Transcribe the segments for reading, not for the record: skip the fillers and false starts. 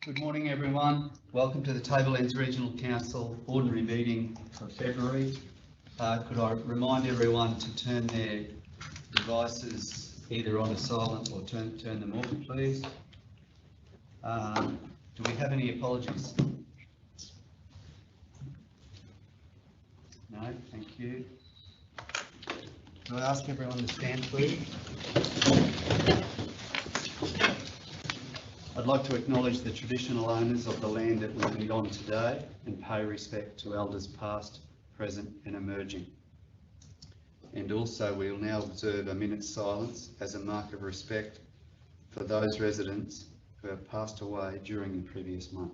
Good morning, everyone. Welcome to the Tablelands Regional Council Ordinary Meeting for February. Could I remind everyone to turn their devices either on to silent or turn them off, please. Do we have any apologies? No, thank you. Could I ask everyone to stand, please? I'd like to acknowledge the traditional owners of the land that we meet on today and pay respect to elders past, present and emerging. And also we will now observe a minute's silence as a mark of respect for those residents who have passed away during the previous month.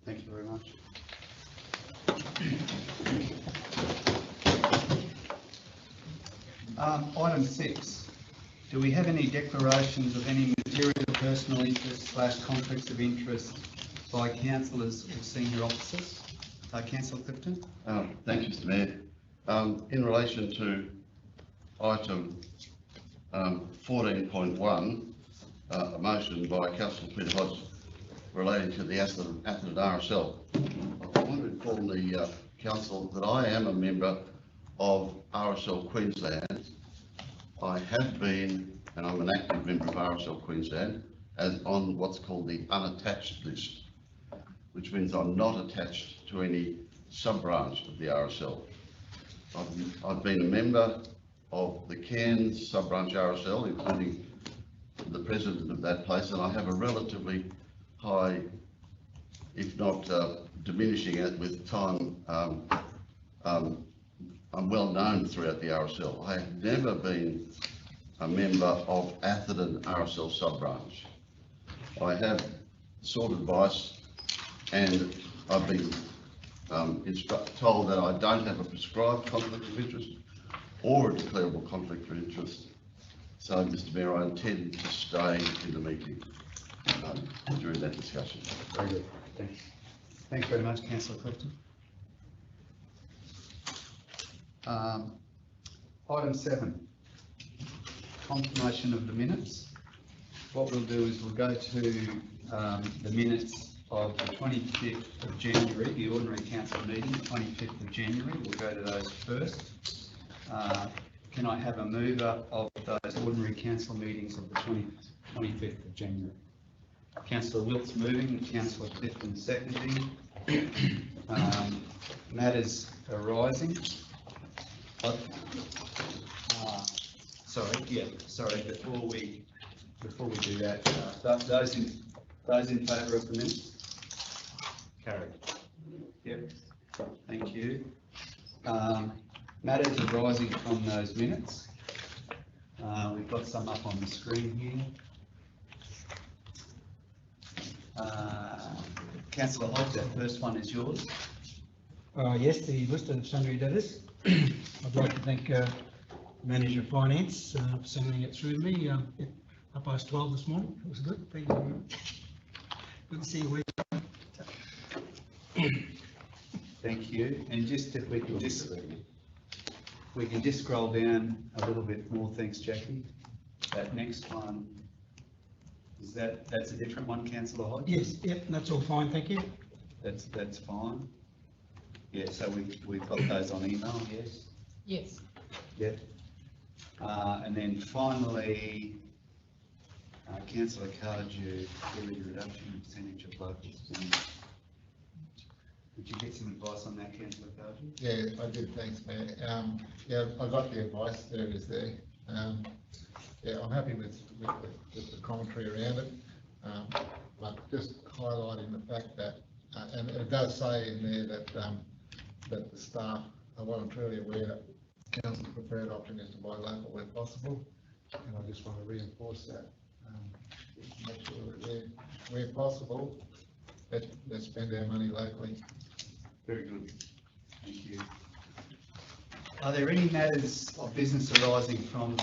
Thank you very much. Item 6. Do we have any declarations of any material personal interest / conflicts of interest by councillors or senior officers? Councillor Clifton. Thank you, Mr Mayor. In relation to item 14.1, a motion by Councillor Peter Hodge relating to the Atherton RSL. I want to inform the council that I am a member of RSL Queensland. I have been, and I'm an active member of RSL Queensland, as on what's called the unattached list, which means I'm not attached to any sub-branch of the RSL. I've been a member of the Cairns sub-branch RSL, including the president of that place, and I have a relatively high, if not diminishing it with time, I'm well known throughout the RSL. I have never been a member of Atherton RSL sub-branch. I have sought advice and I've been told that I don't have a prescribed conflict of interest or a declarable conflict of interest. So, Mr Mayor, I intend to stay in the meeting during that discussion. Very good. Thanks. Thanks very much, Councillor Clifton. Item 7, confirmation of the minutes. What we'll do is we'll go to the minutes of the 25th of January, the ordinary council meeting, the 25th of January. We'll go to those first. Can I have a mover of those ordinary council meetings of the 25th of January? Councillor Wilkes moving, Councillor Clifton seconding. Matters arising. Sorry. Before we do that, those in favour of the minutes? Carried. Yep. Thank you. Matters arising from those minutes. We've got some up on the screen here. Councillor Hodge, that first one is yours. Yes, the list of sundry debtors. I'd like to thank Manager of Finance for sending it through to me at 12:30 this morning. It was good. Thank you very much. Good to see you. Thank you. And just if we can just scroll down a little bit more. Thanks, Jackie. That next one. That's a different one, Councillor Hodge? Yes, yep, that's all fine, thank you. That's fine. Yeah, so we've got those on email, yes? Yes. Yep. And then finally, Councillor Cardew, the reduction in percentage of local spending. Did you get some advice on that, Councillor Cardew? Yeah, I did, thanks, Mayor. Yeah, I got the advice, there it is there. Yeah, I'm happy with the commentary around it, but just highlighting the fact that, and it does say in there that, that the staff are voluntarily aware that council's preferred option is to buy local where possible, and I just want to reinforce that. Make sure that where possible, let's spend our money locally. Very good. Thank you. Are there any matters of business arising from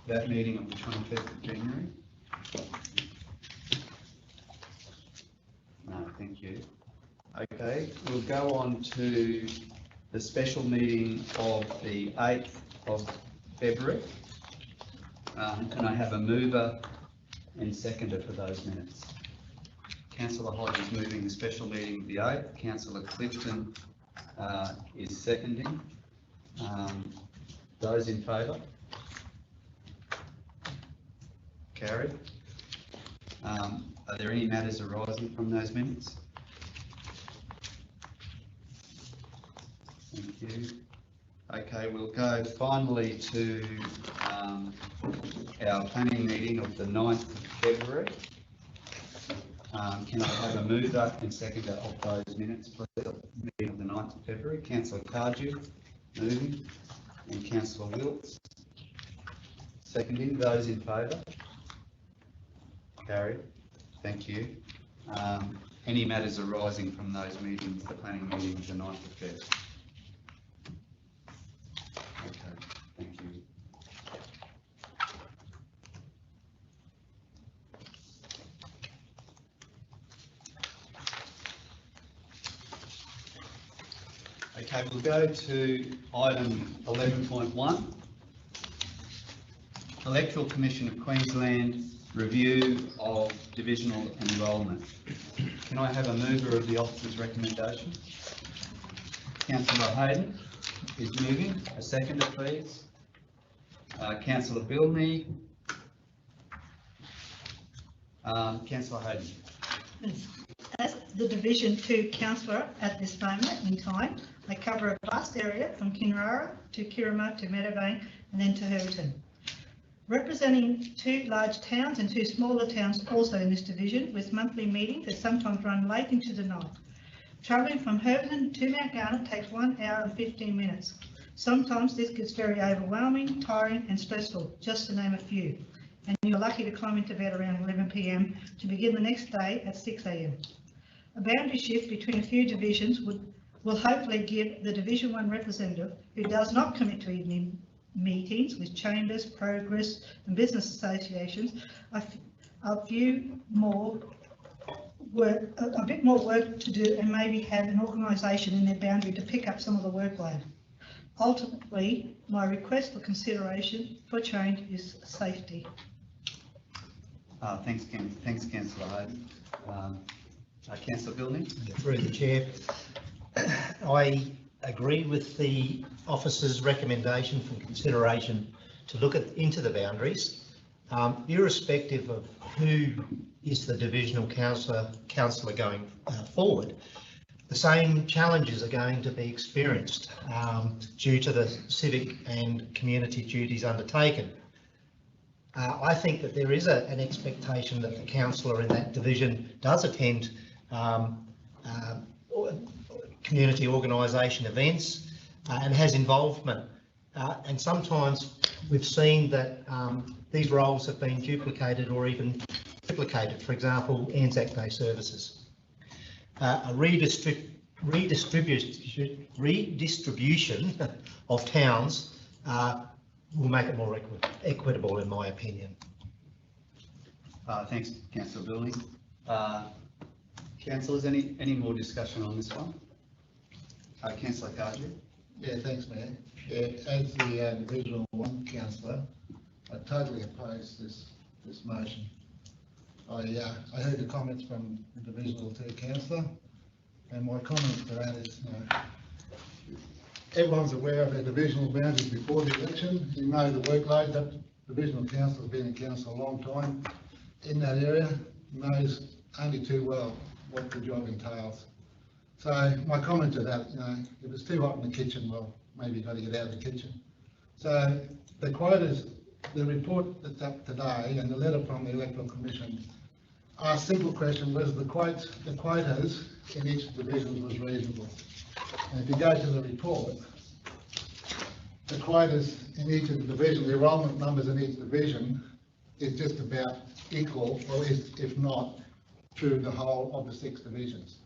that meeting of the 25th of January? No, thank you. Okay, we'll go on to the special meeting of the 8th of February. Can I have a mover and seconder for those minutes? Councillor Hodge is moving the special meeting of the 8th. Councillor Clifton is seconding. Those in favour? Carried. Are there any matters arising from those minutes? Thank you. Okay, we'll go finally to our planning meeting of the 9th of February. Can I have a mover and seconder of those minutes, please? Meeting of the 9th of February. Councillor Cardew moving, and Councillor Wilkes seconding. Those in favour? Carried. Thank you. Any matters arising from those meetings, the planning meeting of the 9th of February? Okay, thank you. Okay, we'll go to item 11.1. Electoral Commission of Queensland review of divisional enrolment. Can I have a mover of the officer's recommendation? Councillor Hayden is moving. A seconder, please. Councillor Bilney. Councillor Hayden. As the Division 2 councillor at this moment in time, I cover a vast area from Kinrara to Kirrama to Meadowbank and then to Herberton. Representing 2 large towns and 2 smaller towns also in this division, with monthly meetings that sometimes run late into the night. Travelling from Herberton to Mount Garnet takes 1 hour and 15 minutes. Sometimes this gets very overwhelming, tiring and stressful, just to name a few. And you're lucky to climb into bed around 11 p.m. to begin the next day at 6 a.m. A boundary shift between a few divisions will hopefully give the Division 1 representative who does not commit to evening meetings with chambers, progress and business associations a bit more work to do, and maybe have an organisation in their boundary to pick up some of the workload. Ultimately, my request for consideration for change is safety. Thanks, Councillor Hayden. Councillor Bilney. Through the chair, I agree with the officer's recommendation for consideration to look into the boundaries, irrespective of who is the divisional councillor going forward. The same challenges are going to be experienced due to the civic and community duties undertaken. I think that there is an expectation that the councillor in that division does attend community organisation events and has involvement. And sometimes we've seen that these roles have been duplicated or even triplicated. For example, Anzac Day services. A redistribution of towns will make it more equitable, in my opinion. Thanks, Councillor Bilney. Councillors, any more discussion on this one? Councillor Cardew. Yeah, thanks, Mayor. Yeah, as the Divisional 1 councillor, I totally oppose this motion. I heard the comments from the Divisional 2 councillor, and my comment to that is, everyone's aware of their divisional boundaries before the election. You know the workload. That Divisional council has been in council a long time. in that area knows only too well what the job entails. So my comment to that, if it's too hot in the kitchen, well, maybe you've got to get out of the kitchen. So the quotas, the report that's up today and the letter from the Electoral Commission asked simple question, was the quotas in each of the divisions was reasonable? And if you go to the report, the quotas in each of the divisions, the enrolment numbers in each division is just about equal, or is, if not, through the whole of the 6 divisions.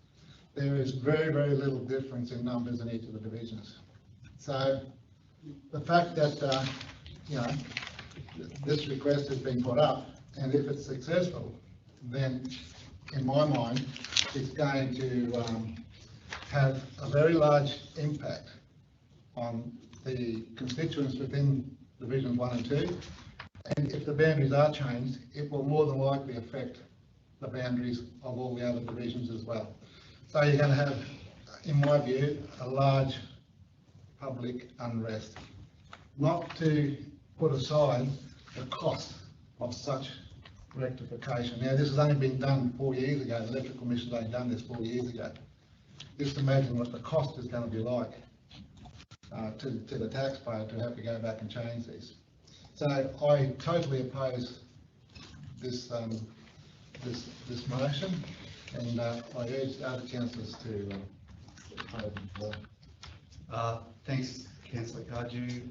There is very, very little difference in numbers in each of the divisions. So the fact that, this request has been put up, and if it's successful, then in my mind, it's going to have a very large impact on the constituents within Divisions 1 and 2. And if the boundaries are changed, it will more than likely affect the boundaries of all the other divisions as well. So you're going to have, in my view, a large public unrest. Not to put aside the cost of such rectification. Now, this has only been done 4 years ago. The Electoral Commission's only done this 4 years ago. Just imagine what the cost is going to be like to the taxpayer to have to go back and change these. So I totally oppose this this motion, and I urge the other councillors to oppose as well. Thanks, Councillor Cardew.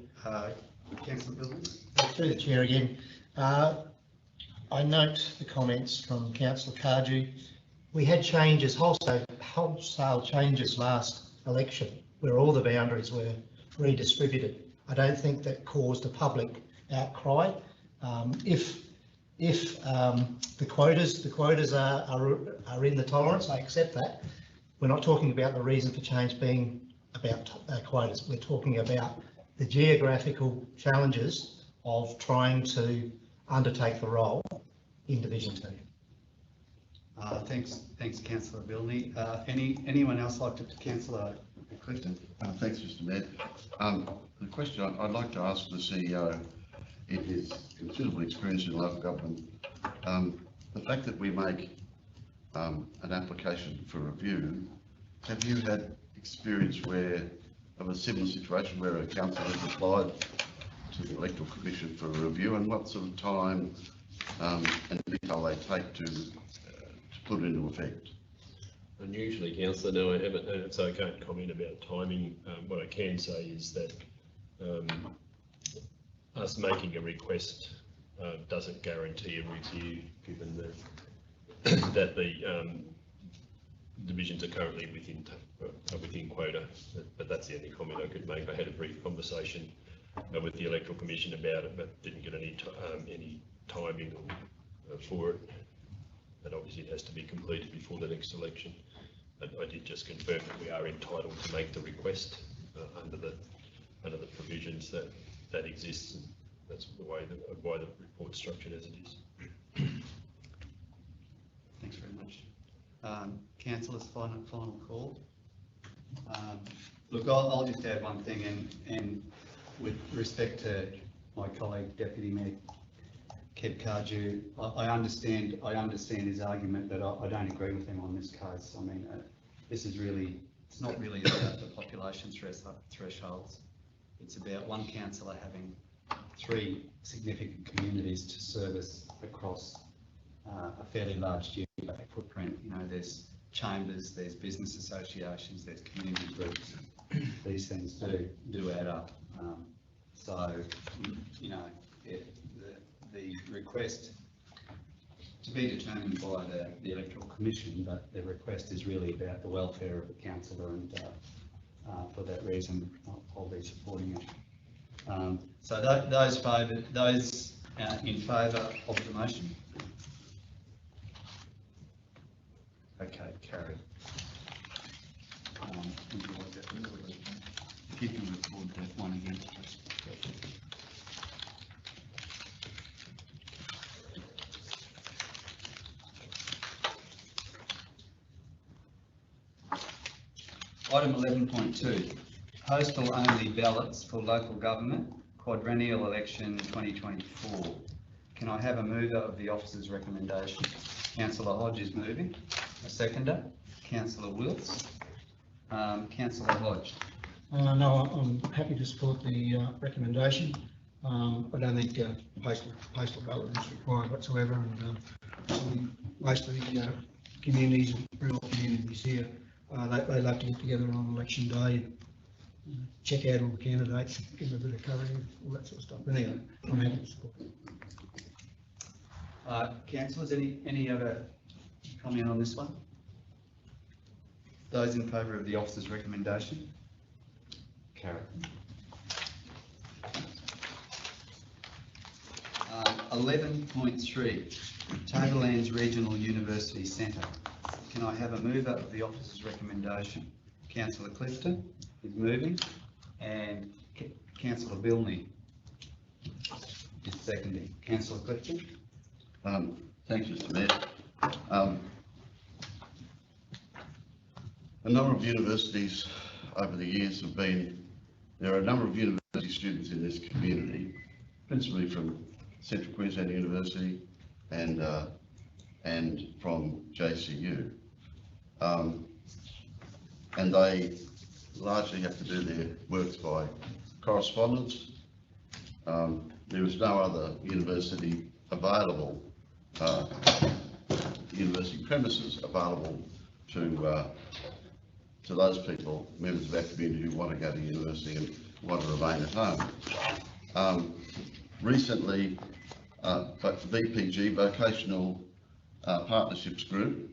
Councillor Billings? Through the chair again, I note the comments from Councillor Cardew. We had changes, wholesale changes last election, where all the boundaries were redistributed. I don't think that caused a public outcry. If the quotas are in the tolerance, I accept that. We're not talking about the reason for change being about quotas. We're talking about the geographical challenges of trying to undertake the role in Division 2. Thanks, Councillor Bilney. Anyone else like to, Councillor Clifton? Thanks, Mr. Mayor. The question I'd like to ask the CEO, in his considerable experience in local government, the fact that we make an application for review, have you had experience of a similar situation where a council has applied to the Electoral Commission for a review, and what sort of time and detail they take to put it into effect? Unusually, Councillor, no, I haven't, and so I can't comment about timing. What I can say is that us making a request doesn't guarantee a review, given that the divisions are currently within quota. But that's the only comment I could make. I had a brief conversation with the Electoral Commission about it, but didn't get any timing for it. But obviously it has to be completed before the next election. But I did just confirm that we are entitled to make the request under the provisions that exists, and that's why the report's structured as it is. Thanks very much. Councillors, final call. Look, I'll just add one thing, and with respect to my colleague Deputy Mayor Kev Cardew, I understand his argument, but I don't agree with him on this case. I mean, this is really, it's not really about the population thresholds. It's about one councillor having 3 significant communities to service across a fairly large geographic footprint. There's chambers, there's business associations, there's community groups. These things do add up. The request to be determined by the Electoral Commission, but the request is really about the welfare of the councillor, and for that reason I'll be supporting it. So those in favour of the motion? Okay, carried. If you can record that one again, please. Item 11.2, postal only ballots for local government, quadrennial election 2024. Can I have a mover of the officer's recommendation? Councillor Hodge is moving. A seconder? Councillor Wills. Councillor Hodge. No, I'm happy to support the recommendation. I don't think postal ballot is required whatsoever, and most of the communities, rural communities here, they love to get together on election day, check out all the candidates, give them a bit of coverage, all that sort of stuff. Anyway, I'm happy to support it. Councillors, any other comment on this one? Those in favour of the officer's recommendation? Carry. 11.3, Tablelands Regional University Centre. Can I have a mover of the officer's recommendation? Councillor Clifton is moving, and Councillor Bilney is seconding. Councillor Clifton. Thanks, Mr. Mayor. A number of universities over the years there are a number of university students in this community, principally from Central Queensland University and from JCU. And they largely have to do their works by correspondence. There is no other university available, university premises available to those people, members of our community who want to go to university and want to remain at home. Recently, VPG, Vocational Partnerships Group,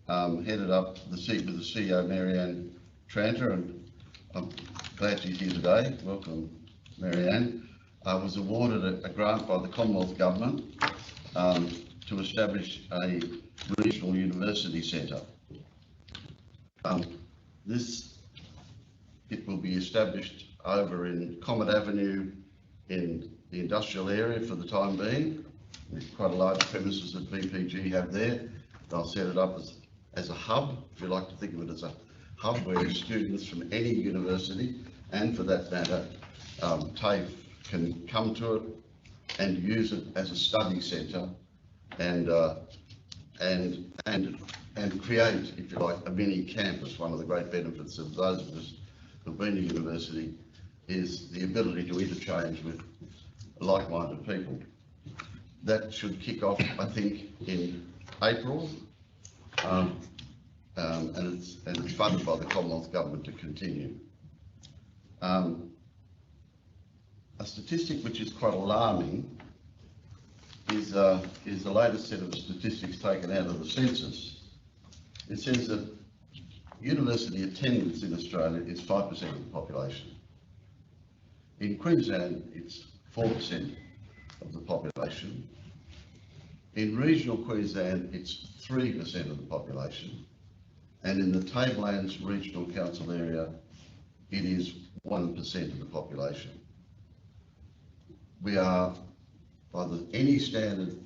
headed up with the CEO Marianne Tranter, and I'm glad she's here today. Welcome, Marianne. Was awarded a grant by the Commonwealth Government to establish a regional university centre. It will be established over in Comet Avenue in the industrial area for the time being. There's quite a large premises that VPG have there. They'll set it up as a hub, if you like to think of it as a hub, where students from any university, and for that matter, TAFE, can come to it and use it as a study centre and create, if you like, a mini campus. One of the great benefits of those of us who've been to university is the ability to interchange with like-minded people. That should kick off, I think, in April, and it's funded by the Commonwealth Government to continue. A statistic which is quite alarming is the latest set of statistics taken out of the census. It says that university attendance in Australia is 5% of the population. In Queensland, it's 4% of the population. In regional Queensland, it's 3% of the population. And in the Tablelands Regional Council area, it is 1% of the population. We are, by any standard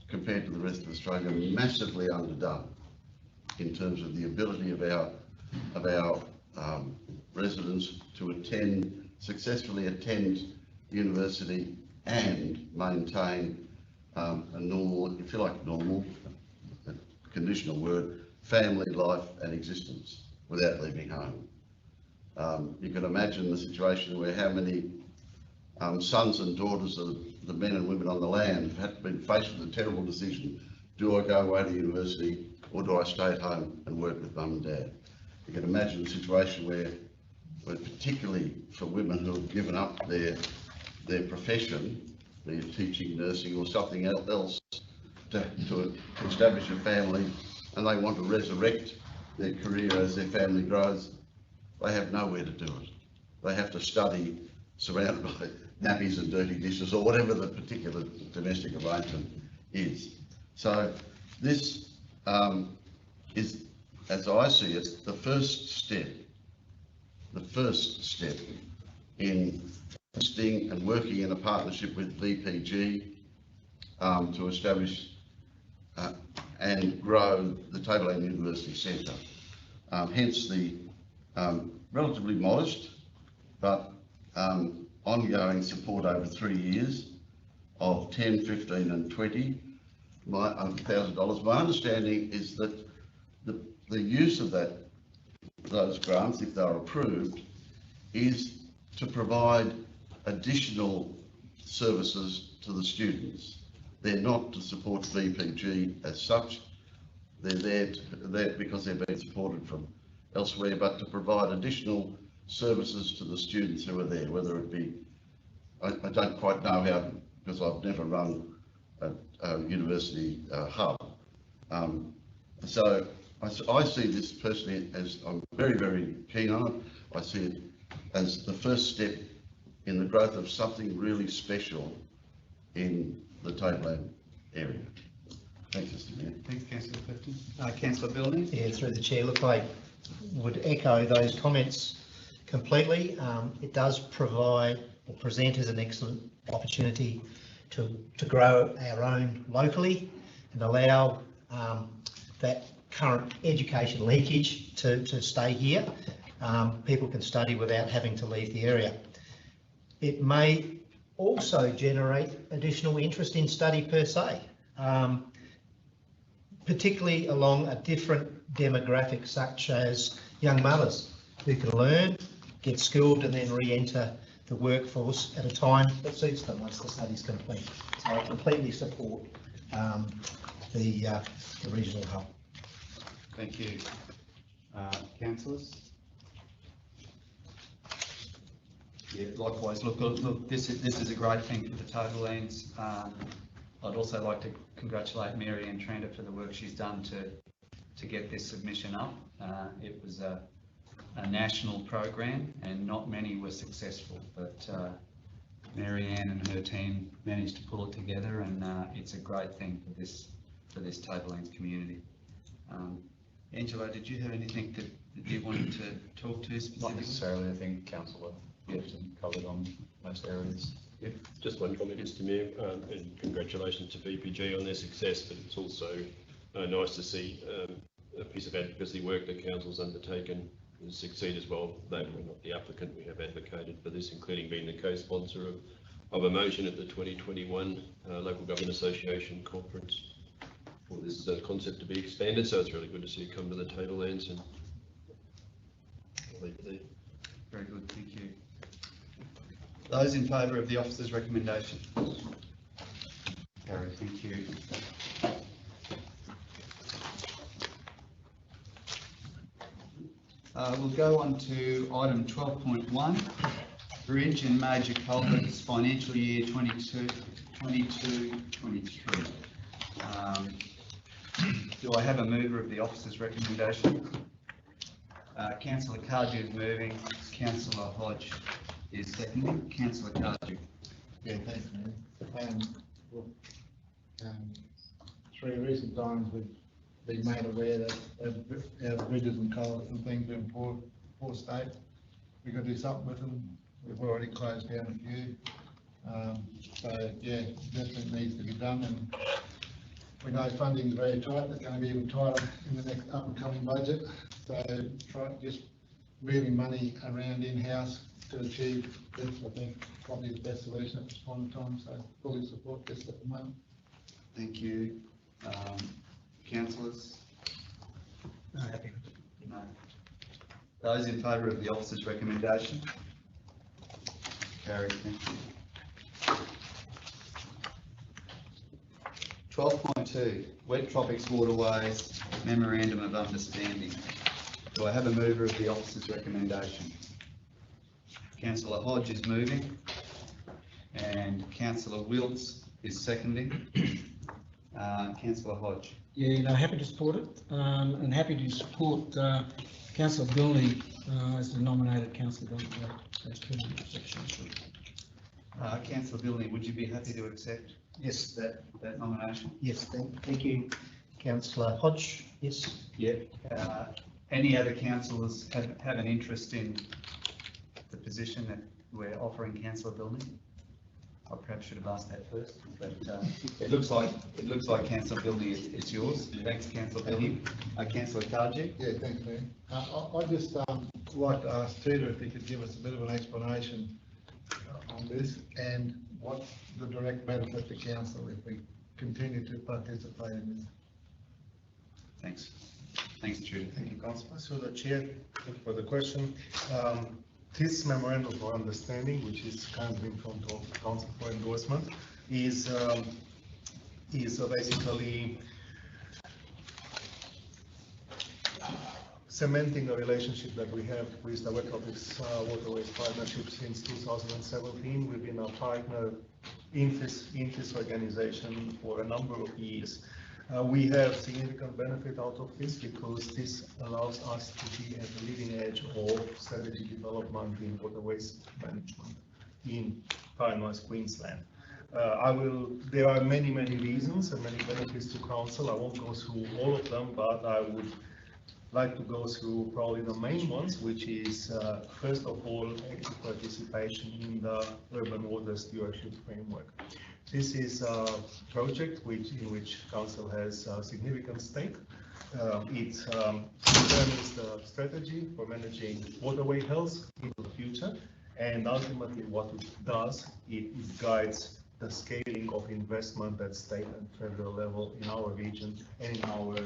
compared to the rest of Australia, massively underdone in terms of the ability of our residents to successfully attend university and maintain a normal, if you like normal, a conditional word, family life and existence without leaving home. You can imagine the situation where how many sons and daughters of the men and women on the land have been faced with a terrible decision: do I go away to university or do I stay at home and work with mum and dad? You can imagine the situation where particularly for women who have given up their profession, be it teaching, nursing or something else, to establish a family, and they want to resurrect their career as their family grows, they have nowhere to do it. They have to study surrounded by nappies and dirty dishes or whatever the particular domestic arrangement is. So this is, as I see it, the first step in assisting and working in a partnership with VPG to establish and grow the Tableland University Centre. Hence the relatively modest but ongoing support over 3 years of 10, 15 and 20, $1,000. My understanding is that the use of those grants, if they're approved, is to provide additional services to the students. They're not to support VPG as such. They're there because they're being supported from elsewhere, but to provide additional services to the students who are there, whether it be, I don't quite know how, because I've never run a university hub. So I see this personally as, I'm very, very keen on it. I see it as the first step in the growth of something really special in the Tableland area. Thanks, Mr. Mayor. Thanks, Councillor Clifton. Councillor Billings? Yeah, through the chair, look, I would echo those comments completely. It does provide or present as an excellent opportunity to grow our own locally and allow that current education leakage to stay here. People can study without having to leave the area. It may also generate additional interest in study per se, particularly along a different demographic such as young mothers who can learn, get skilled and then re-enter the workforce at a time that suits them once the study's complete. So I completely support the regional hub. Thank you. Councillors? Yeah, likewise. Look, this is a great thing for the Tablelands. I'd also like to congratulate Mary Ann Trender for the work she's done to get this submission up. It was a national program and not many were successful, but Mary Ann and her team managed to pull it together, and it's a great thing for this Tablelands community. Angelo, did you have anything that you wanted to talk to specifically? Not necessarily. I think Councillor Clifton covered on most areas. Yeah, just one comment, Mr. Mayor, and congratulations to VPG on their success, but it's also nice to see a piece of advocacy work that council's undertaken succeed as well. Though we're not the applicant, we have advocated for this, including being the co-sponsor of a motion at the 2021 Local Government Association conference for this concept to be expanded. So it's really good to see it come to the Tablelands, and I'll leave it there. Very good, thank you. Those in favour of the officer's recommendation? Carried, thank you. We'll go on to item 12.1, Bridge and Major Culverts, financial year 22-23. Do I have a mover of the officer's recommendation? Councillor Cardew is moving, Councillor Hodge is seconding. Councillor Cardew. Yeah, thanks, man. Through recent times, we've been made aware that our bridges and culverts and things are in poor state. We've got to do something with them. We've already closed down a few. So yeah, definitely needs to be done, and we know funding is very tight. It's going to be even tighter in the next up and coming budget. So just moving money around in-house to achieve this, I think, probably the best solution at this point in time. So fully support this at the moment. Thank you. Councillors? No, happy. No. Those in favour of the officer's recommendation? Carried, thank you. 12.2, Wet Tropics Waterways Memorandum of Understanding. Do I have a mover of the officer's recommendation? Councillor Hodge is moving and Councillor Wilts is seconding. Councillor Hodge. Yeah, no, happy to support it, and happy to support Councillor Bilney as the nominated councillor. Councillor Bilney, would you be happy to accept Yes, that nomination? yes, thank you, Councillor Hodge. Yes. Yep. Any other councillors have an interest in the position that we're offering Councillor Bilney? I perhaps should have asked that first, but it looks like Councillor Bilney, it's yours. Thanks, Councillor Bilney. Councillor Cardew. Yeah, thanks, man. I'd just like to ask Peter if he could give us a bit of an explanation on this, and what's the direct benefit to council if we continue to participate in this? Thanks. Thanks, Judy. Thank you, Councillor. So the chair, thank you for the question. This memorandum of understanding, which is currently in front of council for endorsement, is basically cementing a relationship that we have with the Wet Tropics Waterways Partnership since 2017. We've been a partner in this organization for a number of years. We have significant benefit out of this because this allows us to be at the leading edge of strategy development in waterways management in Far North Queensland. There are many reasons and many benefits to council. I won't go through all of them, but I would like to go through probably the main ones, which is first of all, active participation in the Urban Water Stewardship Framework. This is a project in which council has a significant stake. It determines the strategy for managing waterway health in the future, and ultimately what it does, it guides the scaling of investment at state and federal level in our region and in our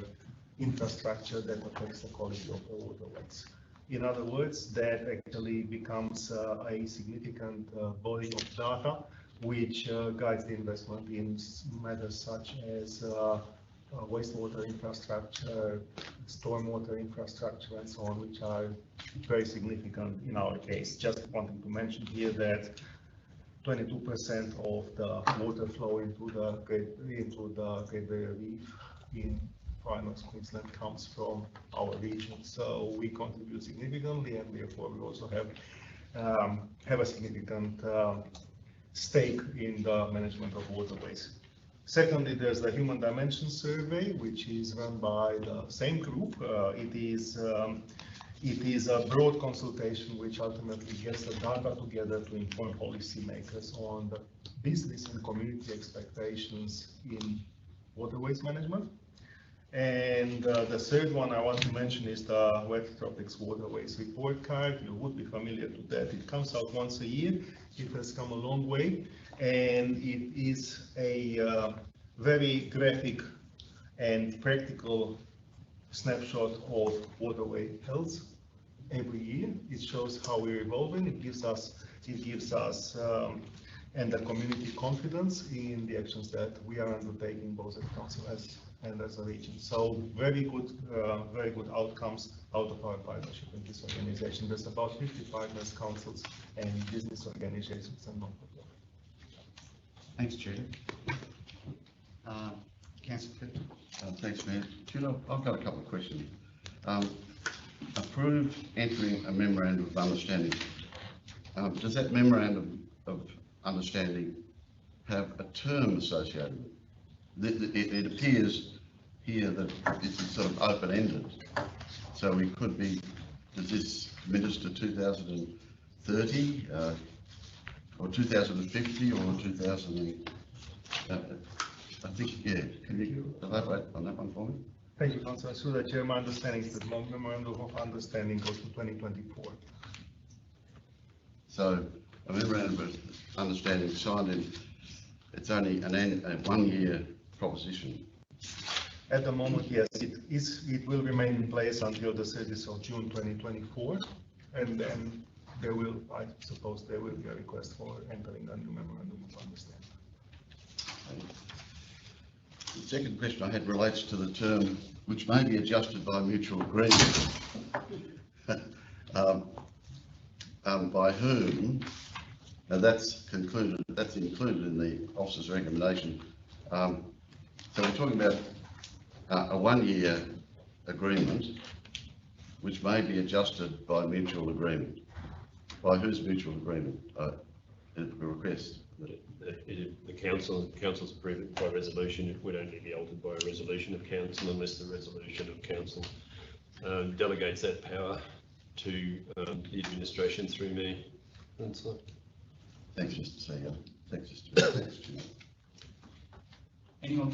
infrastructure that affects the quality of the waterways. In other words, that actually becomes a significant body of data which guides the investment in matters such as wastewater infrastructure, stormwater infrastructure, and so on, which are very significant in our case. Just wanting to mention here that 22% of the water flow into the Great Barrier Reef in Far North Queensland comes from our region. So we contribute significantly, and therefore we also have a significant stake in the management of waterways. Secondly, there's the Human Dimension Survey, which is run by the same group. It is a broad consultation which ultimately gets the data together to inform policymakers on the business and community expectations in waterways management. And the third one I want to mention is the Wet Tropics Waterways Report Card. You would be familiar to that. It comes out once a year. It has come a long way, and it is a very graphic and practical snapshot of waterway health every year. It shows how we're evolving. It gives us and the community confidence in the actions that we are undertaking both at council and as a region. So very good outcomes out of our partnership in this organization. There's about 50 partners, councils, and business organizations and non-profit. Thanks, Judy. Councillor Clifton. Thanks, Mayor. Julie, I've got a couple of questions. Approve entering a memorandum of understanding. Does that memorandum of understanding have a term associated with it? It appears here that it's sort of open-ended. So we could be, does this minister 2030 or 2050 or 2000? I think, yeah. Can you elaborate on that one for me? Thank you, Councillor. Through the chair, my understanding is that the memorandum of understanding goes to 2024. So a memorandum of understanding signed in, it's only a 1-year proposition. At the moment, yes, it will remain in place until the 30th of June 2024, and then there will, I suppose, there will be a request for entering a new memorandum of understanding. The second question I had relates to the term which may be adjusted by mutual agreement. By whom? Now that's included in the officer's recommendation. So we're talking about a 1-year agreement which may be adjusted by mutual agreement. By whose mutual agreement? The request. The council's approve it by resolution. It would only be altered by a resolution of council unless the resolution of council delegates that power to the administration through me. Councillor. Thanks, Mr. CEO. Thanks, Mr. Any more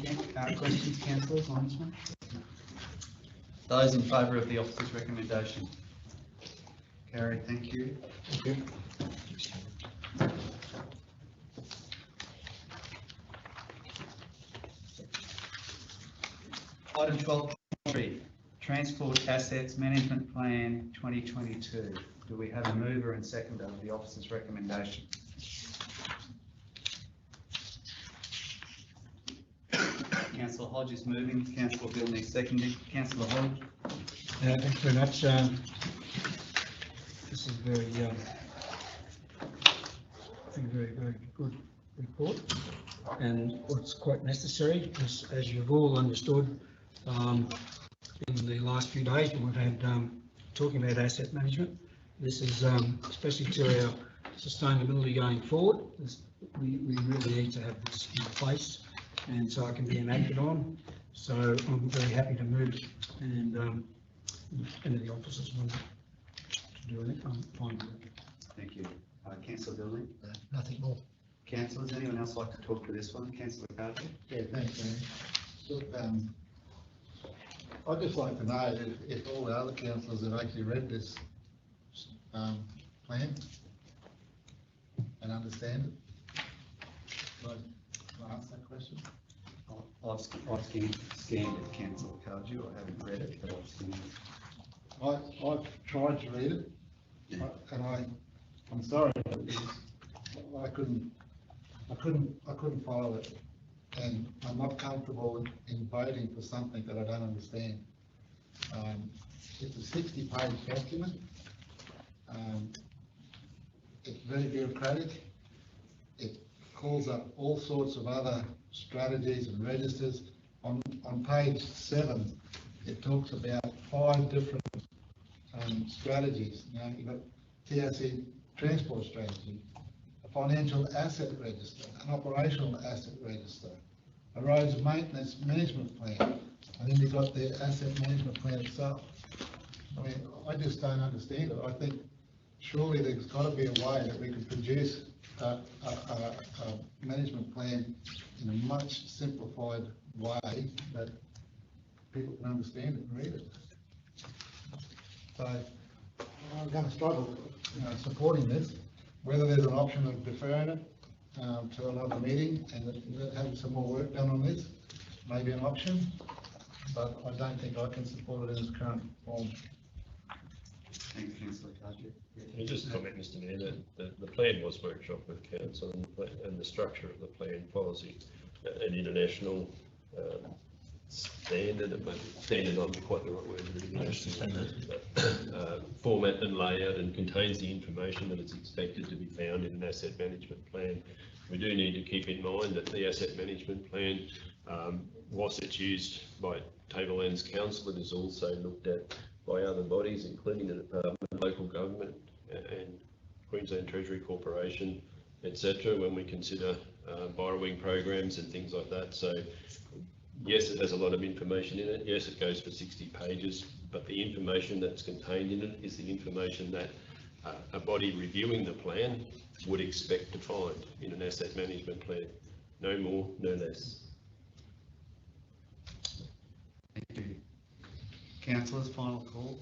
questions, councillors, on this one? Those in favour of the officer's recommendation? Carried, thank you. Thank you. Item 12.3, Transport Assets Management Plan 2022. Do we have a mover and seconder of the officer's recommendation? Councillor Hodge is moving, Councillor Billney seconding. Councillor Hodge? Thanks very much. This is a very, I think, very good report, and what's quite necessary, because as you've all understood, in the last few days when we've had talking about asset management, this is especially to our sustainability going forward. We really need to have this in place, and so it can be enacted on. So I'm very happy to move, and any of the officers want to do it. I'm fine with it. Thank you. Councillor Billney? Nothing more. Councillors, anyone else like to talk to this one? Councillor Carter? Yeah, thanks, Andy. Look, I'd just like to know if all the other councillors have actually read this plan and understand it. Can I ask that question? I've scanned it, Councillor Cardew. I haven't read it, but I've scanned it. I've tried to read it, and I'm sorry, but I couldn't follow it, and I'm not comfortable in voting for something that I don't understand. It's a 60-page document. It's very bureaucratic. It calls up all sorts of other strategies and registers. On page 7, it talks about 5 different strategies. You've got TRC transport strategy, a financial asset register, an operational asset register, a roads maintenance management plan, and then you've got the asset management plan itself. I mean, I just don't understand it. I think surely there's got to be a way that we can produce a management plan in a much simplified way that people can understand it and read it. So I'm going to struggle, supporting this. Whether there's an option of deferring it to another meeting and having some more work done on this, may be an option, but I don't think I can support it in its current form. Thanks, Councillor Cardew. Can I just comment, Mr Mayor, that the plan was workshopped with council, and the structure of the plan follows an international standard, but standard not quite the right word, format and layout, and contains the information that is expected to be found in an asset management plan. We do need to keep in mind that the asset management plan, whilst it's used by Tablelands Council, it is also looked at by other bodies, including the Department of Local Government and Queensland Treasury Corporation, etc., when we consider borrowing programs and things like that. So yes, it has a lot of information in it. Yes, it goes for 60 pages, but the information that's contained in it is the information that a body reviewing the plan would expect to find in an asset management plan. No more, no less. Thank you. Councillors, final call.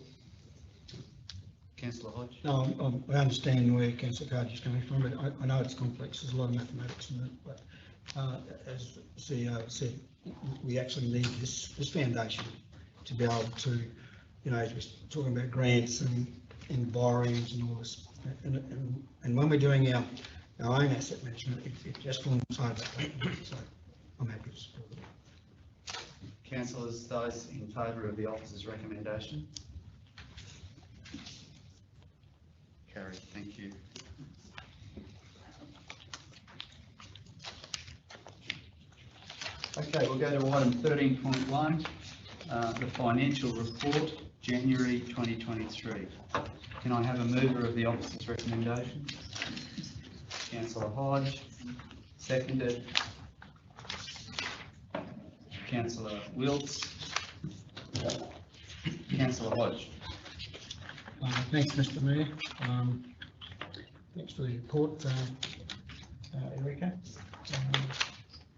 Councillor Hodge? No, I understand where Councillor Cardew is coming from, but I know it's complex. There's a lot of mathematics in it, but as the CEO said, we actually need this foundation to be able to, as we're talking about grants and borrowings and all this, and when we're doing our own asset management, it just forms part of that. So I'm happy to support it. Councillors, those in favour of the officer's recommendation? Carried, thank you. Okay, we'll go to item 13.1, the financial report, January 2023. Can I have a mover of the officer's recommendation? Councillor Hodge, seconded. Councillor Wilkes. Councillor Hodge. Thanks, Mr Mayor. Thanks for the report, Erica.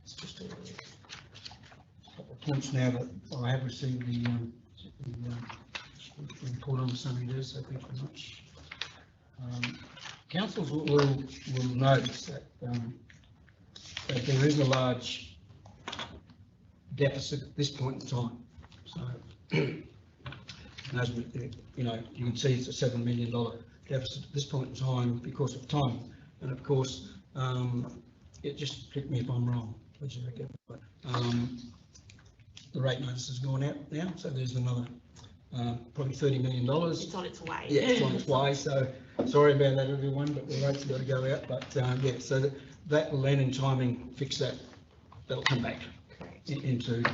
It's just a couple of points now that I have received the report on the summary there, so thank you very much. Councils will notice that there is a large deficit at this point in time. So, and as we, you know, you can see it's a $7 million deficit at this point in time because of time. And of course, it just click me if I'm wrong, please, Rebecca, but the rate notice has gone out now, so there's another probably $30 million. It's on its way. Yeah, it's on its way, so sorry about that, everyone, but the rate's got to go out. But yeah, so that will then in timing fix that. That'll come back into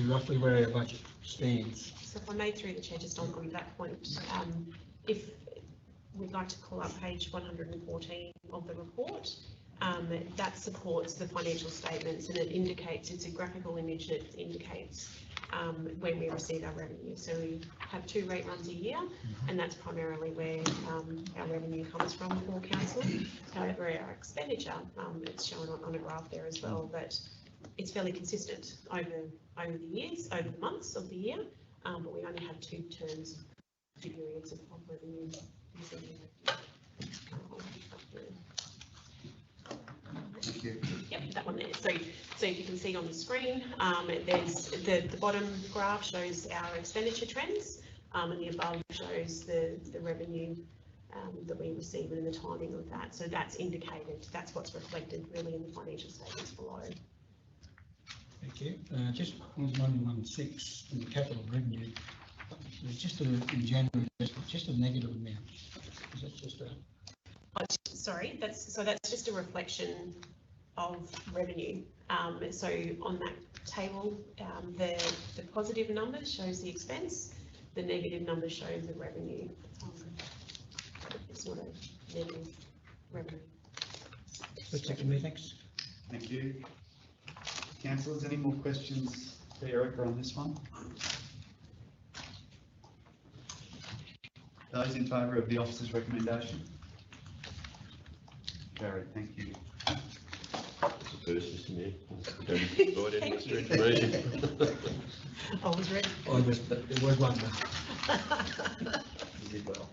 roughly where our budget stands. So if I may through the chair, just on that point, if we'd like to call up page 114 of the report, that supports the financial statements, and it indicates, it's a graphical image that indicates when we receive our revenue. So we have 2 rate runs a year, and that's primarily where our revenue comes from for council. However, our expenditure, it's shown on a graph there as well, that it's fairly consistent over the years, over the months of the year, but we only have 2 terms, 2 periods of revenue. Thank you. Yep, that one there. So if you can see on the screen, there's the bottom graph shows our expenditure trends, and the above shows the revenue that we receive and the timing of that. So that's indicated, that's what's reflected really in the financial statements below. Thank you. Just 116 in the capital revenue. It's just in January, just a negative amount. Is that just a? Sorry, that's just a reflection of revenue. So on that table, the positive number shows the expense, the negative number shows the revenue. It's not a negative revenue. That's it for me, thanks. Thank you. Councillors, any more questions for Erica on this one? Those in favour of the officer's recommendation? Carried, thank you. It's a first, isn't it? Don't avoid any extra information. I was ready. It was one. You did well.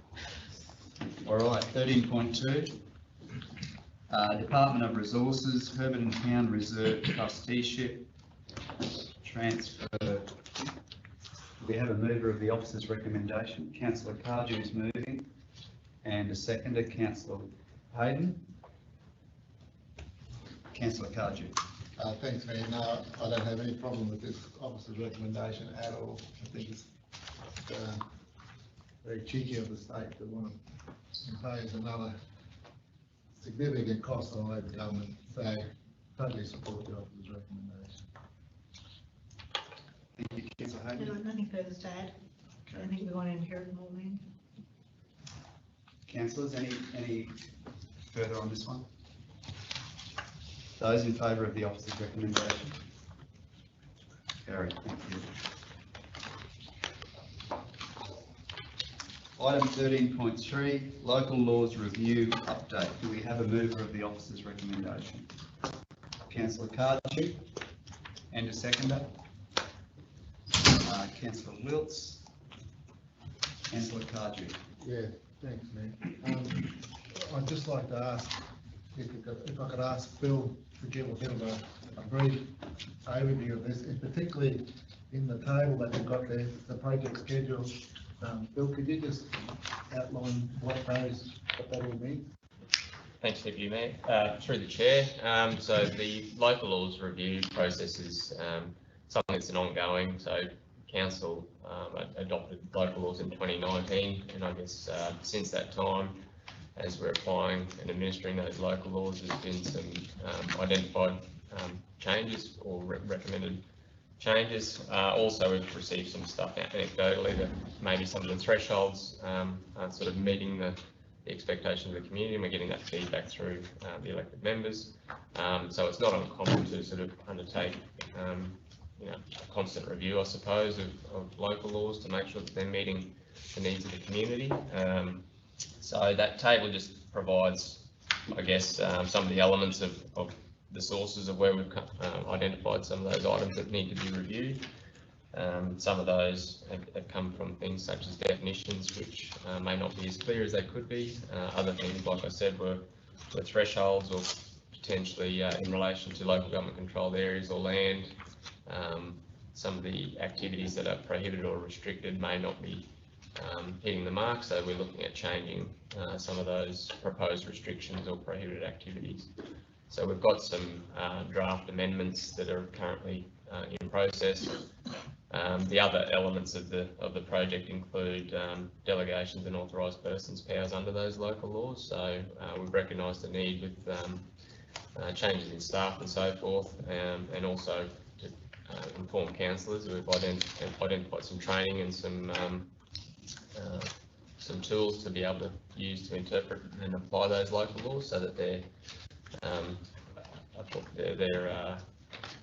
All right, 13.2. Department of Resources, Herbert and Town Reserve Trusteeship transfer. We have a mover of the officer's recommendation. Councillor Cardew is moving, and a seconder, Councillor Hayden. Councillor Cardew. Thanks, Mayor. No, I don't have any problem with this officer's recommendation at all. I think it's very cheeky of the state to want to impose another significant cost on local government. So totally support the officer's recommendation. Thank you, Councillor Hayden. Nothing further to add. I think we want to inherit more land. Councillors, any further on this one? Those in favour of the officer's recommendation? Carried, thank you. Item 13.3, local laws review update. Do we have a mover of the officer's recommendation? Councillor Cardew, and a seconder. Councillor Wiltz. Councillor Cardew. Yeah, thanks, Mayor. I'd just like to ask if I could ask Bill to give a bit of a brief overview of this, and particularly in the table that you've got there, the project schedule. Bill, could you just outline what that all means? Thanks, Deputy Mayor. Through the chair, so the local laws review process is something that's an ongoing. So council adopted local laws in 2019, and I guess since that time, as we're applying and administering those local laws, there's been some identified changes or recommended changes. Also, we've received some stuff anecdotally that maybe some of the thresholds aren't sort of meeting the expectation of the community, and we're getting that feedback through the elected members. So it's not uncommon to sort of undertake a constant review, I suppose, of local laws to make sure that they're meeting the needs of the community. So that table just provides, I guess, some of the elements of the sources of where we've identified some of those items that need to be reviewed. Some of those have come from things such as definitions, which may not be as clear as they could be. Other things, like I said, were thresholds or potentially in relation to local government controlled areas or land. some of the activities that are prohibited or restricted may not be hitting the mark, so we're looking at changing some of those proposed restrictions or prohibited activities. So we've got some draft amendments that are currently in process. The other elements of the project include delegations and authorised persons' powers under those local laws. So we've recognised the need with changes in staff and so forth, and also to inform councillors. We've identified some training and some tools to be able to use to interpret and apply those local laws, so that they're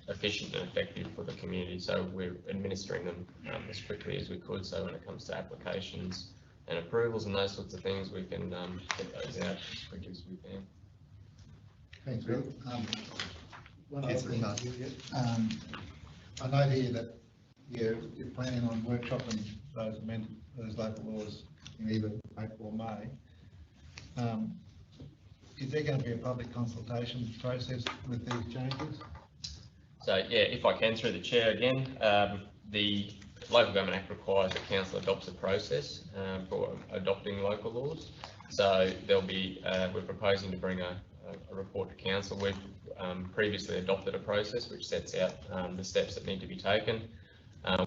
efficient and effective for the community. So we're administering them as quickly as we could. So when it comes to applications and approvals and those sorts of things, we can get those out as quickly as we can. Thanks, Bill. One other Councillor thing, Carter. I know here that you're planning on workshopping those local laws in either April or May. Is there going to be a public consultation process with these changes? So yeah, if I can, through the chair again, the Local Government Act requires that council adopts a process for adopting local laws. So there'll be, we're proposing to bring a report to council. We've previously adopted a process which sets out the steps that need to be taken.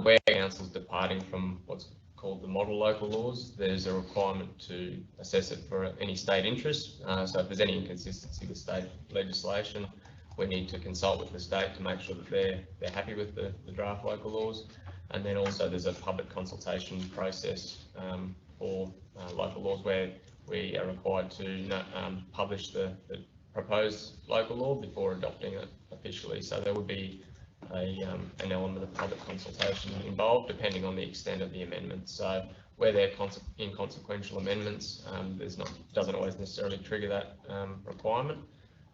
Where council's departing from what's called the model local laws, there's a requirement to assess it for any state interest. So if there's any inconsistency with state legislation, we need to consult with the state to make sure that they're happy with the draft local laws. And then also there's a public consultation process for local laws where we are required to publish the proposed local law before adopting it officially. So there would be an element of public consultation involved, depending on the extent of the amendments. So where they're inconsequential amendments, doesn't always necessarily trigger that requirement.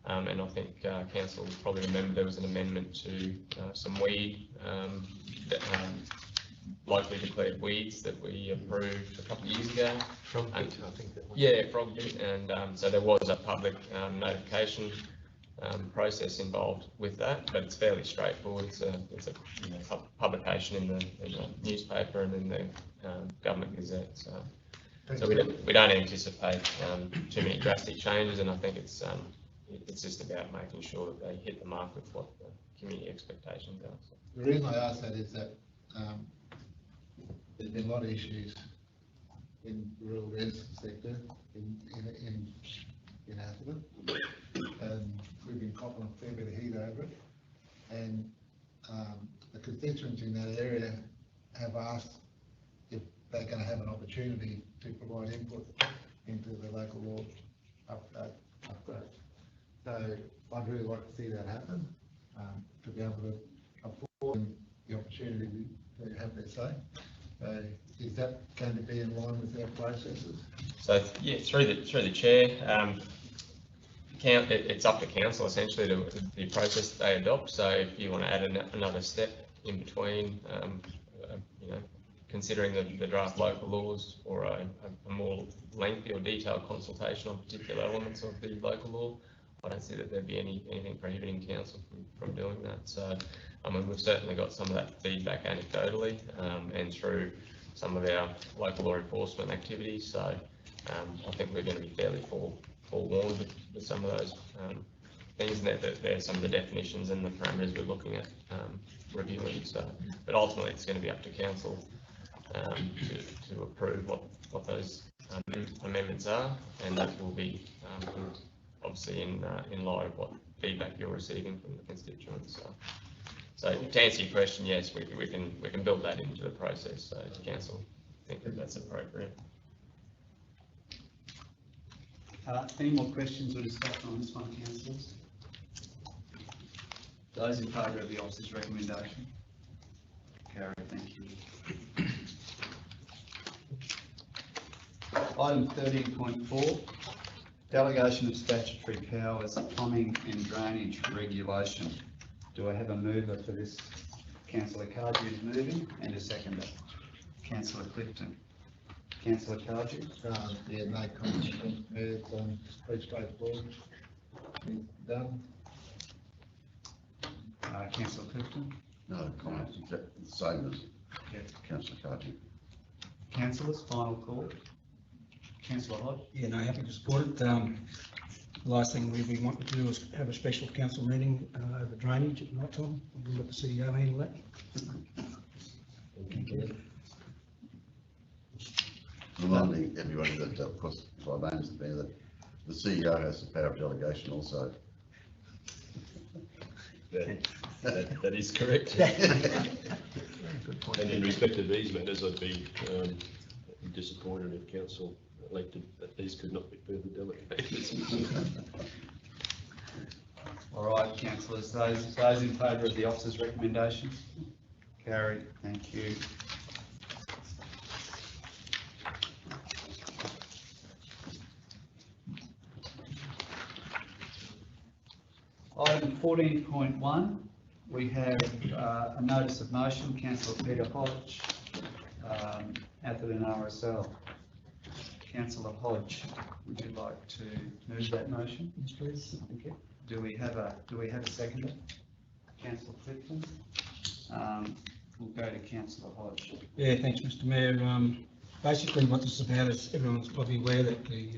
And I think council will probably remember there was an amendment to some weed, locally declared weeds that we approved a couple of years ago. I think that was. Yeah, frog bit, and so there was a public notification process involved with that, but it's fairly straightforward. It's a publication in the newspaper and in the government gazette. So we don't anticipate too many drastic changes, and I think it's just about making sure that they hit the mark with what the community expectations are. So. The reason I ask that is that there's been a lot of issues in the rural res sector in Atherton, and we've been copping a fair bit of heat over it. And the constituents in that area have asked if they're going to have an opportunity to provide input into the local law upgrade. So I'd really like to see that happen, to be able to afford them the opportunity to have their say. Is that going to be in line with our processes? So yeah, through the chair, it's up to council essentially to the process that they adopt. So if you want to add another step in between, considering the draft local laws, or a more lengthy or detailed consultation on particular elements of the local law, I don't see that there'd be anything prohibiting council from doing that. So, I mean, we've certainly got some of that feedback anecdotally and through some of our local law enforcement activities. So, I think we're going to be fairly forewarned with some of those things. There's some of the definitions and the parameters we're looking at reviewing. So, but ultimately, it's going to be up to council to approve what those amendments are, and that will be obviously in light of what feedback you're receiving from the constituents. So to answer your question, yes, we can build that into the process. So council think that that's appropriate. Any more questions or discussion on this one, councillors? Those in favour of the officer's recommendation? Carried, thank you. Item 13.4, delegation of statutory powers, plumbing and drainage regulation. Do I have a mover for this? Councillor Cardew is moving, and a seconder. Councillor Clifton. Councillor Cardew? Yeah, no comment. It's pretty straightforward. It's done. Councillor Clifton? No comment, the same as councillor Cardew. Councillors, final call. Councillor Hodge? Yeah, no, happy to support it. The last thing we want to do is have a special council meeting over drainage at night time. We'll let the CEO handle that. Reminding everybody that, of course, by names there, that the CEO has the power of delegation also. That is correct. Good point. And in respect of these matters, I'd be disappointed if council elected that these could not be further delegated. All right, councillors, those in favour of the officer's recommendation? Carried, thank you. Item 14.1, we have a notice of motion, Councillor Peter Hodge, Atherton RSL. Councillor Hodge, would you like to move that motion? Yes, please. Thank you. Do we have a seconder? Councillor Clifton? We'll go to Councillor Hodge. Yeah, thanks, Mr. Mayor. Basically, what this is about is everyone's probably aware that the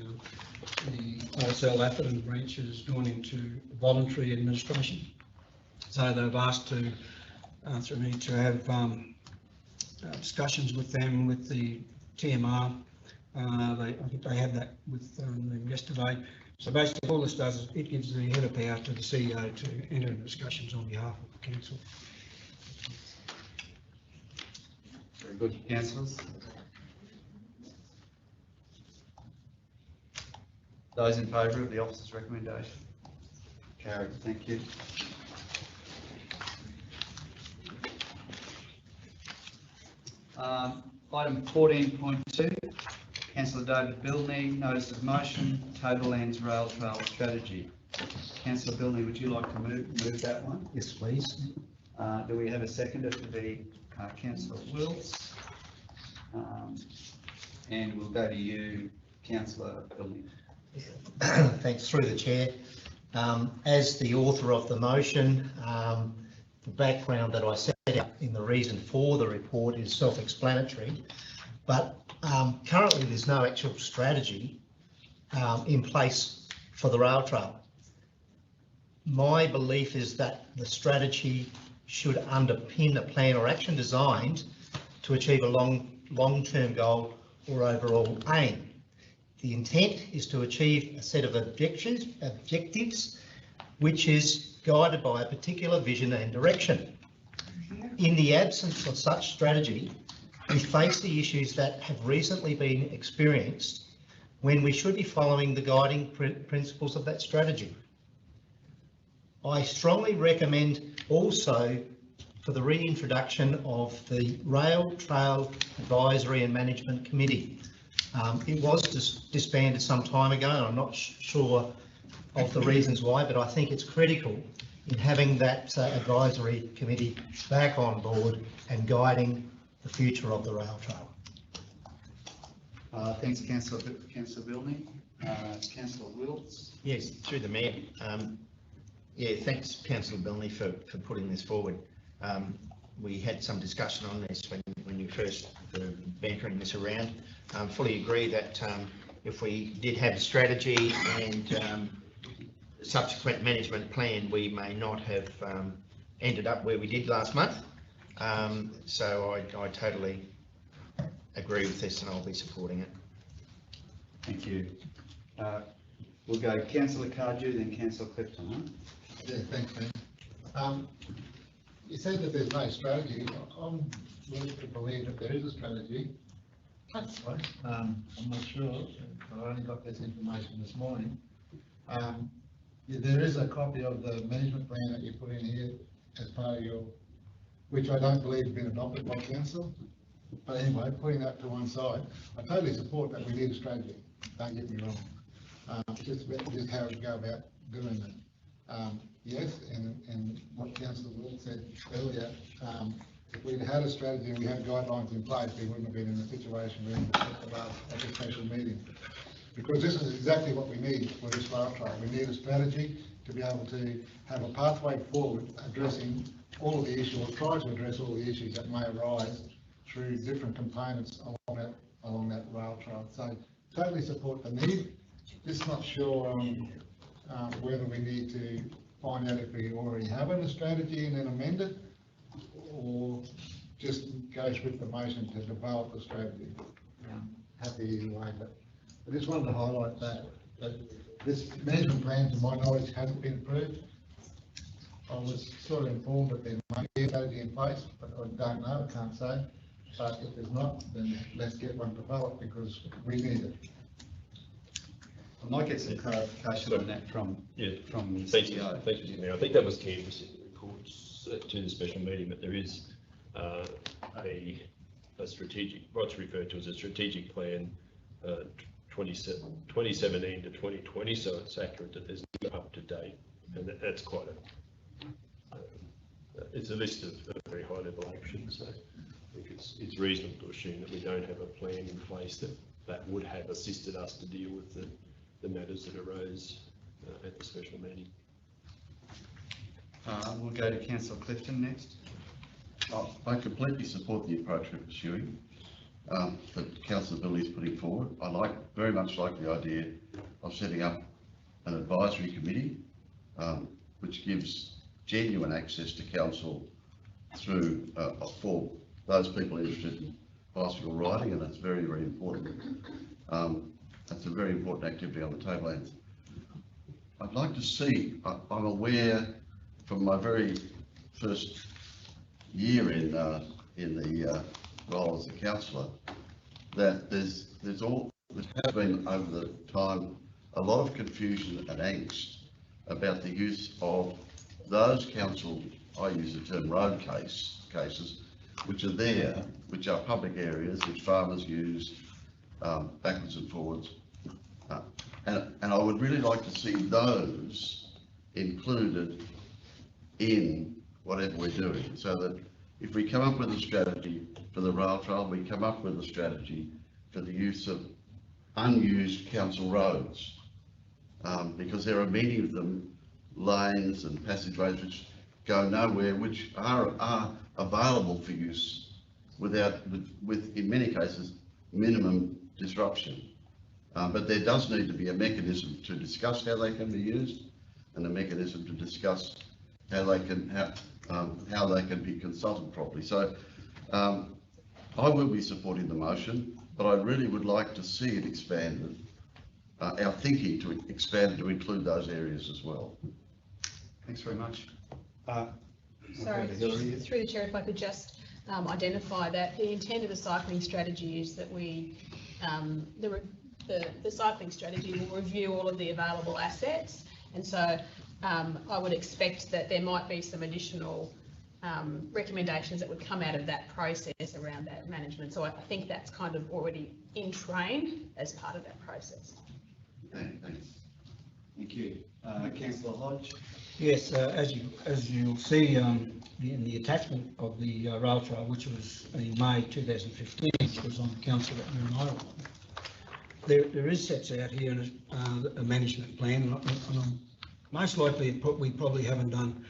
RSL Atherton branch has gone into voluntary administration. So they've asked to, through me, to have discussions with them, with the TMR. I think they had that with them yesterday. So basically, all this does is it gives the head of power to the CEO to enter into discussions on behalf of the council. Very good, councillors. Those in favour of the officer's recommendation? Carried, thank you. Item 14.2, Councillor David Bilney, notice of motion, Tablelands Rail Trail Strategy. Councillor Bilney, would you like to move that one? Yes, please. Do we have a seconder for the Councillor Wills? And we'll go to you, Councillor Bilney. Thanks, through the chair. As the author of the motion, the background that I set out in the reason for the report is self-explanatory, but currently there's no actual strategy in place for the rail trail. My belief is that the strategy should underpin a plan or action designed to achieve a long-term goal or overall aim. The intent is to achieve a set of objectives which is guided by a particular vision and direction. In the absence of such strategy, we face the issues that have recently been experienced when we should be following the guiding principles of that strategy. I strongly recommend also for the reintroduction of the Rail Trail Advisory and Management Committee. It was disbanded some time ago, and I'm not sure of the reasons why, but I think it's critical in having that advisory committee back on board and guiding the future of the rail trail. Thanks, Councillor Bilney. Councillor Wills. Yes, through the mayor. Yeah, thanks, Councillor Bilney, for putting this forward. We had some discussion on this when you first were bantering this around. Fully agree that if we did have a strategy and subsequent management plan, we may not have ended up where we did last month. So I totally agree with this and I'll be supporting it. Thank you. We'll go Councillor Cardew, then Councillor Clifton. Huh? Yeah, thanks, man. You said that there's no strategy. I'm willing to believe that there is a strategy. I'm not sure. I only got this information this morning. Yeah, there is a copy of the management plan that you put in here as part of your, which I don't believe has been adopted by council. But anyway, putting that to one side, I totally support that we need a strategy. Don't get me wrong. Just how we go about doing it. Yes, and what Councillor Will said earlier, if we'd had a strategy and we had guidelines in place, we wouldn't have been in the situation we're in at the special meeting. Because this is exactly what we need for this rail trail. We need a strategy to be able to have a pathway forward addressing all of the issues, or try to address all the issues that may arise through different components along that rail trail. So totally support the need. Just not sure whether we need to find out if we already have a strategy and then amend it, or just goes with the motion to develop the strategy. Happy either way, but I just wanted to highlight that this management plan, to my knowledge, hasn't been approved. I was sort of informed that there might be a strategy in place, but I don't know, I can't say. But if there's not, then let's get one developed because we need it. I might get some clarification on that from the Thank you, CEO. thank you, Mayor. I think that was key in the reports to the special meeting, that there is a strategic, what's referred to as a strategic plan 2017 to 2020, so it's accurate that there's no up to date, and that's quite it's a list of very high level actions, so I think it's reasonable to assume that we don't have a plan in place that would have assisted us to deal with the matters that arose at the special meeting. We'll go to Councillor Clifton next. I completely support the approach we're pursuing, that Councillor Billy is putting forward. I very much like the idea of setting up an advisory committee, which gives genuine access to council through for those people interested in bicycle riding, and that's very, very important. That's a very important activity on the tablelands. I'd like to see, I'm aware from my very first year in the role as a councillor, that there has been over the time a lot of confusion and angst about the use of those council, I use the term road cases, which are there, which are public areas which farmers use backwards and forwards. And I would really like to see those included in whatever we're doing, so that if we come up with a strategy for the rail trail, we come up with a strategy for the use of unused council roads, because there are many of them, lanes and passageways which go nowhere, which are available for use without, with in many cases, minimum disruption. But there does need to be a mechanism to discuss how they can be used, and a mechanism to discuss how they can be consulted properly. So I will be supporting the motion, but I really would like to see it expanded, our thinking to expand to include those areas as well. Thanks very much. Sorry, through the chair, if I could just identify that the intent of the cycling strategy is that we, the cycling strategy will review all of the available assets, and so I would expect that there might be some additional recommendations that would come out of that process around that management. So I think that's kind of already in train as part of that process. Thanks. Thank you. Councillor Hodge. Yes, as you'll see in the attachment of the rail trail, which was in May 2015, which was on the council that you and I were on, there is sets out here a management plan, and most likely we probably haven't done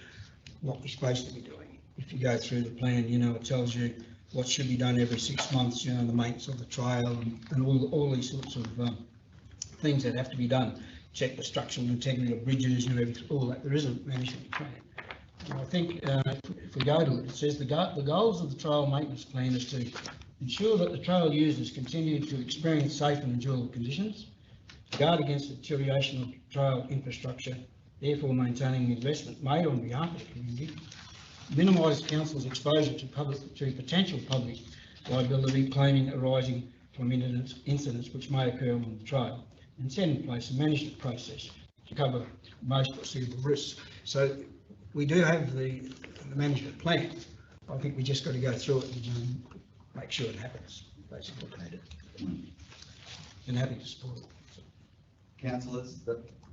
what we're supposed to be doing. If you go through the plan, you know, it tells you what should be done every 6 months, you know, the maintenance of the trail and all these sorts of things that have to be done. Check the structural integrity of bridges and everything, all that. There is a management plan. And I think if we go to it, it says the goals of the trail maintenance plan is to ensure that the trail users continue to experience safe and enjoyable conditions, guard against the deterioration of trail infrastructure, therefore maintaining the investment made on behalf of the community, minimise council's exposure to potential public liability claiming arising from incidents which may occur on the trail, and set in place a management process to cover most foreseeable risks. So we do have the management plan. I think we just got to go through it and make sure it happens, basically. And happy to support it. Councillors,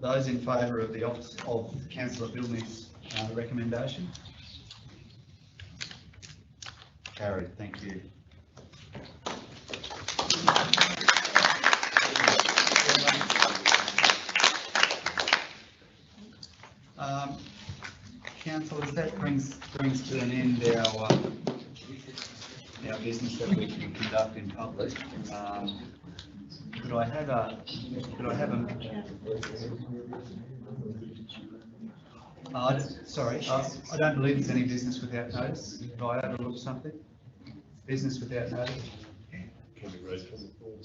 those in favour of the office of Councillor Bilney's recommendation? Carried, thank you. councillors, that brings to an end our business that we can conduct in public. Could I have a, sorry, I don't believe there's any business without notice. If I overlook something, business without notice? Can we raise from the floor,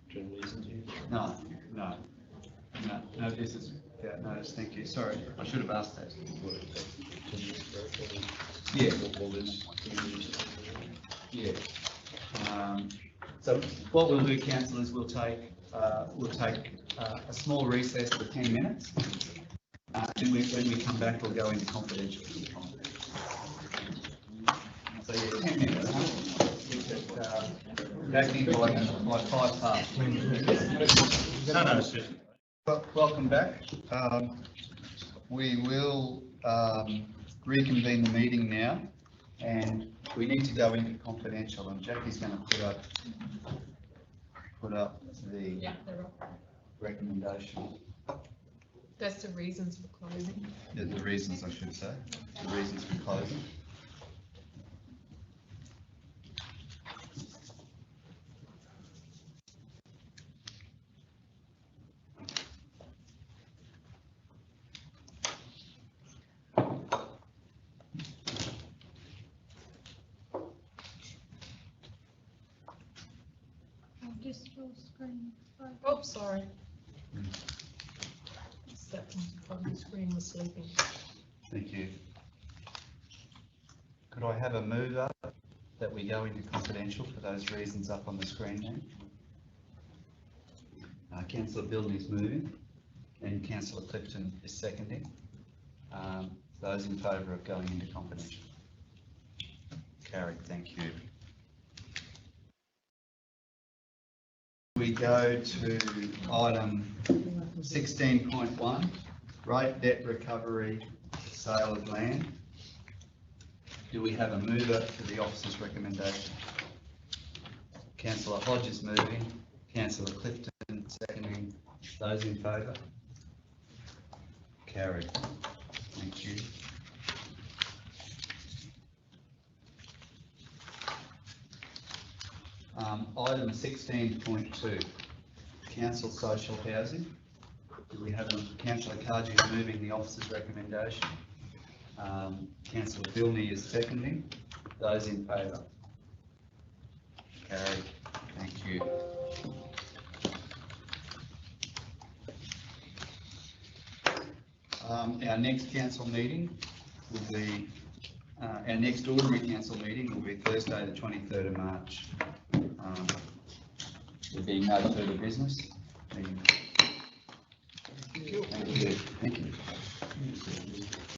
general reasons here? No business without notice, thank you. Sorry, I should have asked that. Yeah. Yeah. So what we'll do, council, is we'll take a small recess for 10 minutes. And when we come back, we'll go into confidential. So yeah, 10 minutes. Back in by 5 past. Welcome back. We will reconvene the meeting now, and we need to go into confidential, and Jackie's going to put up the recommendation. That's the reasons for closing. The reasons, I should say, the reasons for closing. Oh, sorry. That on the screen was sleeping. Thank you. Could I have a move up that we go into confidential for those reasons up on the screen there? Councillor Bilton is moving and Councillor Clifton is seconding. Those in favour of going into confidential? Carried, thank you. We go to item 16.1, rate debt recovery, sale of land. Do we have a mover for the officer's recommendation? Councillor Hodge is moving, Councillor Clifton seconding. Those in favour? Carried. Thank you. Item 16.2, council social housing. Do we have Councillor Kaji is moving the officer's recommendation? Councillor Bilney is seconding. Those in favour? Carried. Thank you. Our next council meeting will be, our next ordinary council meeting will be Thursday the 23rd of March. There being no further business, the